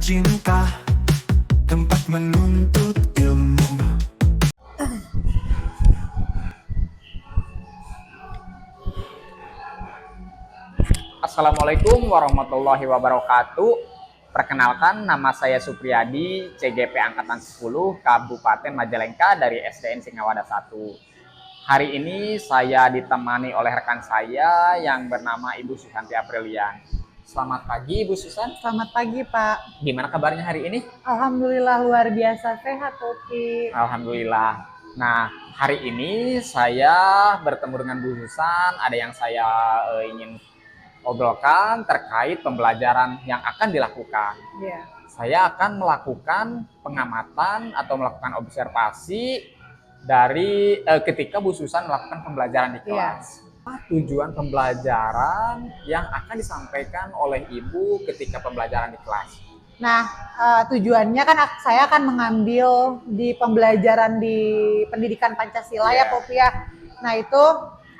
cinta, tempat menuntut ilmu. Assalamualaikum warahmatullahi wabarakatuh. Perkenalkan, nama saya Supriyadi, CGP Angkatan 10, Kabupaten Majalengka dari SDN Singawada 1. Hari ini saya ditemani oleh rekan saya yang bernama Ibu Susanti Aprilian. Selamat pagi Ibu Susan. Selamat pagi Pak. Gimana kabarnya hari ini? Alhamdulillah luar biasa sehat Topi. Alhamdulillah. Nah, hari ini saya bertemu dengan Bu Susan. Ada yang saya ingin obrolkan terkait pembelajaran yang akan dilakukan. Ya. Saya akan melakukan pengamatan atau melakukan observasi dari ketika Bu Susan melakukan pembelajaran di kelas. Tujuan pembelajaran yang akan disampaikan oleh Ibu ketika pembelajaran di kelas. Nah, tujuannya kan saya akan mengambil di pembelajaran di pendidikan Pancasila ya Topi ya. Nah itu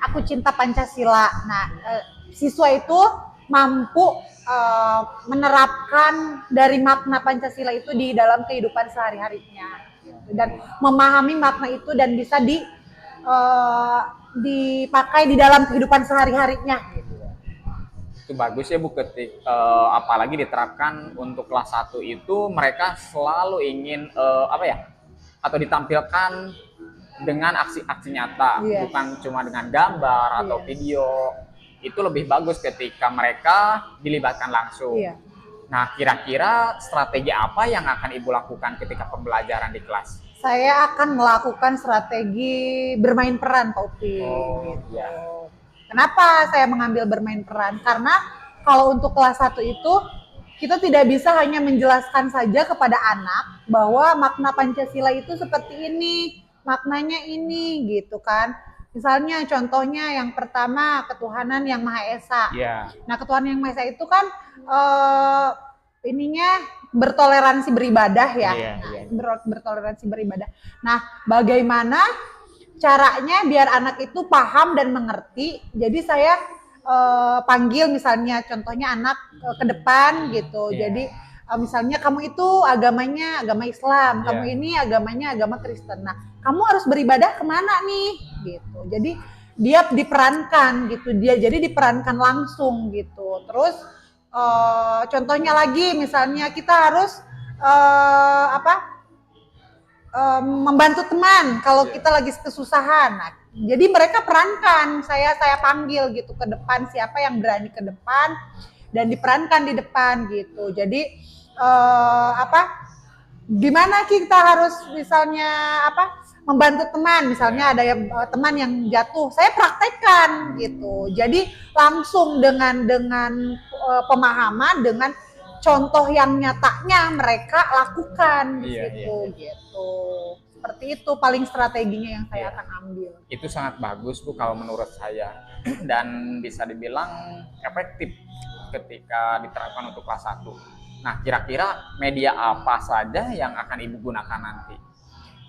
aku cinta Pancasila. Nah siswa itu mampu menerapkan dari makna Pancasila itu di dalam kehidupan sehari-harinya dan memahami makna itu dan bisa dipakai di dalam kehidupan sehari-harinya. Itu bagus ya Bu, apalagi diterapkan untuk kelas 1 itu mereka selalu ingin atau ditampilkan dengan aksi-aksi nyata, bukan cuma dengan gambar atau video. Itu lebih bagus ketika mereka dilibatkan langsung. Nah, kira-kira strategi apa yang akan Ibu lakukan ketika pembelajaran di kelas? Saya akan melakukan strategi bermain peran, Topi. Kenapa saya mengambil bermain peran? Karena kalau untuk kelas 1 itu kita tidak bisa hanya menjelaskan saja kepada anak bahwa makna Pancasila itu seperti ini, maknanya ini gitu kan. Misalnya contohnya yang pertama ketuhanan yang Maha Esa. Nah, ketuhanan yang Maha Esa itu kan bertoleransi beribadah ya. Bertoleransi beribadah. Nah, bagaimana caranya biar anak itu paham dan mengerti? Jadi saya panggil misalnya contohnya anak ke depan gitu. Jadi misalnya kamu itu agamanya agama Islam, kamu ini agamanya agama Kristen. Nah, kamu harus beribadah kemana nih? Gitu. Jadi dia diperankan gitu. Jadi diperankan langsung gitu. Terus contohnya lagi misalnya kita harus membantu teman kalau kita lagi kesusahan. Nah, jadi mereka perankan, saya panggil gitu ke depan, siapa yang berani ke depan dan diperankan di depan gitu. Jadi gimana kita harus misalnya membantu teman, misalnya ada teman yang jatuh, saya praktekkan gitu. Jadi langsung dengan pemahaman, dengan contoh yang nyatanya mereka lakukan gitu. Seperti itu paling strateginya yang saya akan ambil. Itu sangat bagus Bu kalau menurut saya dan bisa dibilang efektif ketika diterapkan untuk kelas 1. Nah, kira-kira media apa saja yang akan Ibu gunakan nanti?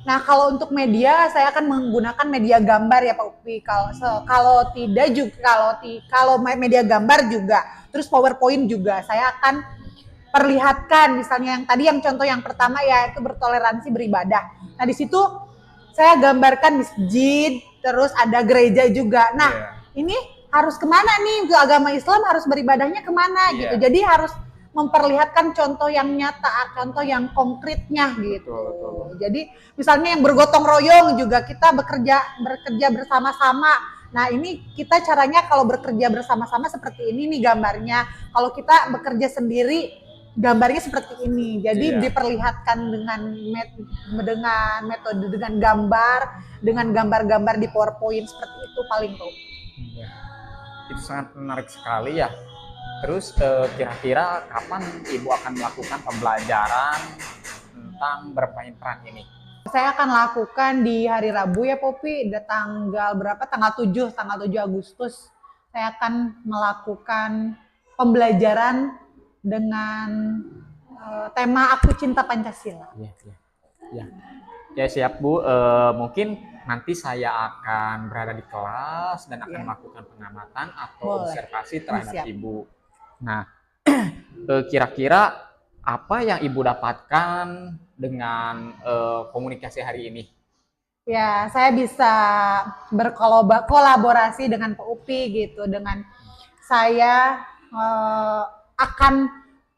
Nah, kalau untuk media saya akan menggunakan media gambar ya Pak Upi. Kalau tidak juga kalau media gambar juga, terus PowerPoint juga saya akan perlihatkan misalnya yang tadi yang contoh yang pertama ya itu bertoleransi beribadah. Nah, di situ saya gambarkan masjid, terus ada gereja juga. Nah, ini harus kemana nih? Ke agama Islam harus beribadahnya kemana gitu. Jadi harus memperlihatkan contoh yang nyata, contoh yang konkretnya gitu. Jadi misalnya yang bergotong royong juga kita bekerja bersama-sama. Nah, ini kita caranya kalau bekerja bersama-sama seperti ini nih gambarnya. Kalau kita bekerja sendiri gambarnya seperti ini. Jadi diperlihatkan dengan metode dengan gambar-gambar di PowerPoint seperti itu paling tuh. Itu sangat menarik sekali ya. Terus kira-kira kapan Ibu akan melakukan pembelajaran tentang bermain peran ini? Saya akan lakukan di hari Rabu ya Popi, tanggal berapa? Tanggal 7 Agustus. Saya akan melakukan pembelajaran dengan tema Aku Cinta Pancasila. Ya siap Bu, mungkin nanti saya akan berada di kelas dan akan melakukan pengamatan atau observasi terhadap Ibu. Nah, kira-kira apa yang Ibu dapatkan dengan komunikasi hari ini? Ya, saya bisa berkolaborasi dengan Pak Upi gitu, dengan saya akan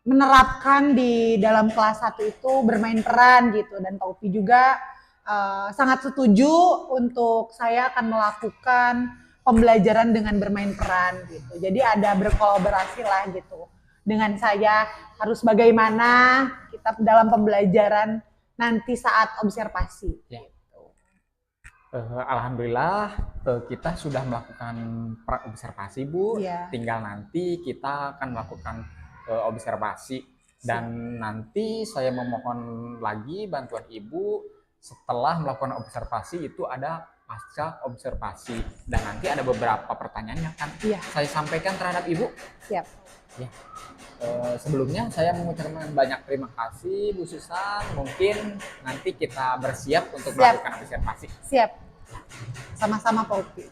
menerapkan di dalam kelas 1 itu bermain peran gitu, dan Pak Upi juga sangat setuju untuk saya akan melakukan pembelajaran dengan bermain peran gitu. Jadi ada berkolaborasi lah gitu. Dengan saya harus bagaimana kita dalam pembelajaran nanti saat observasi. Ya. Alhamdulillah kita sudah melakukan observasi, Bu. Iya. Tinggal nanti kita akan melakukan observasi, dan nanti saya memohon lagi bantuan Ibu setelah melakukan observasi itu ada pasca observasi, dan nanti ada beberapa pertanyaan yang akan Iya. saya sampaikan terhadap Ibu. Siap. Ya. Sebelumnya saya mengucapkan banyak terima kasih Bu Susan. Mungkin nanti kita bersiap untuk Siap. melakukan observasi. Siap. Sama-sama Pak Upi.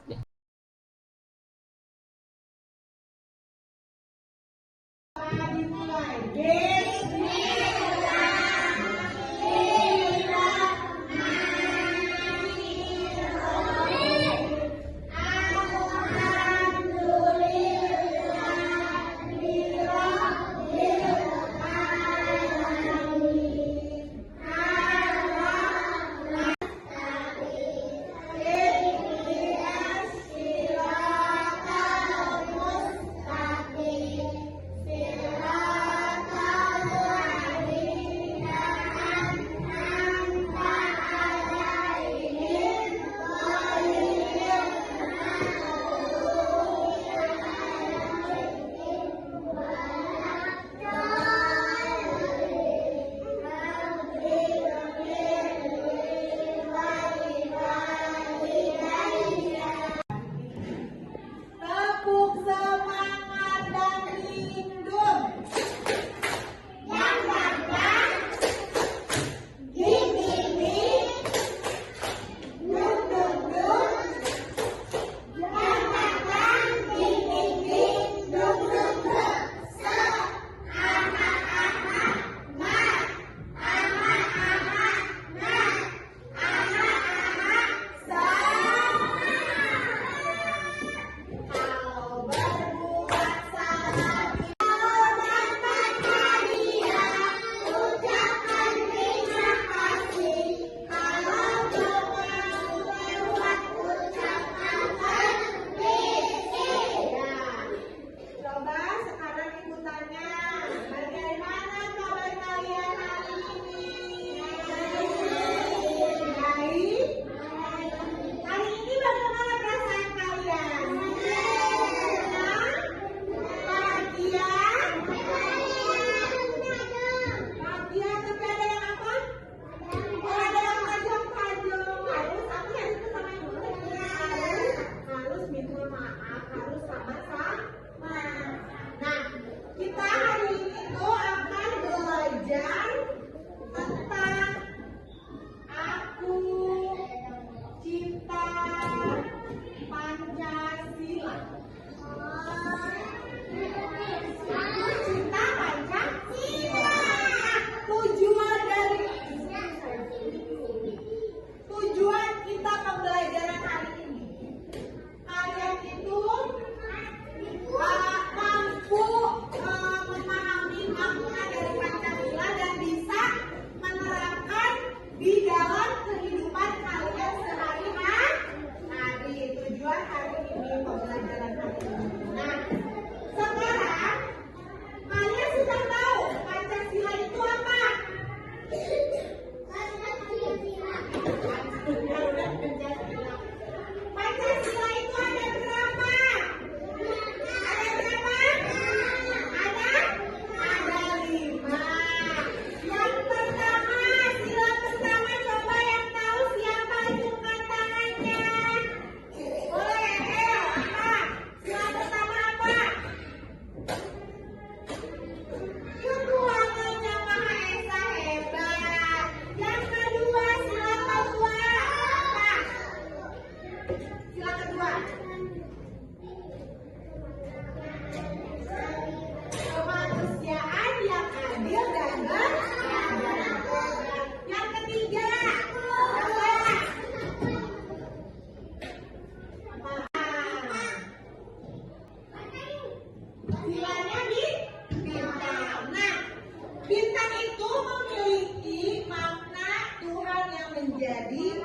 Jadi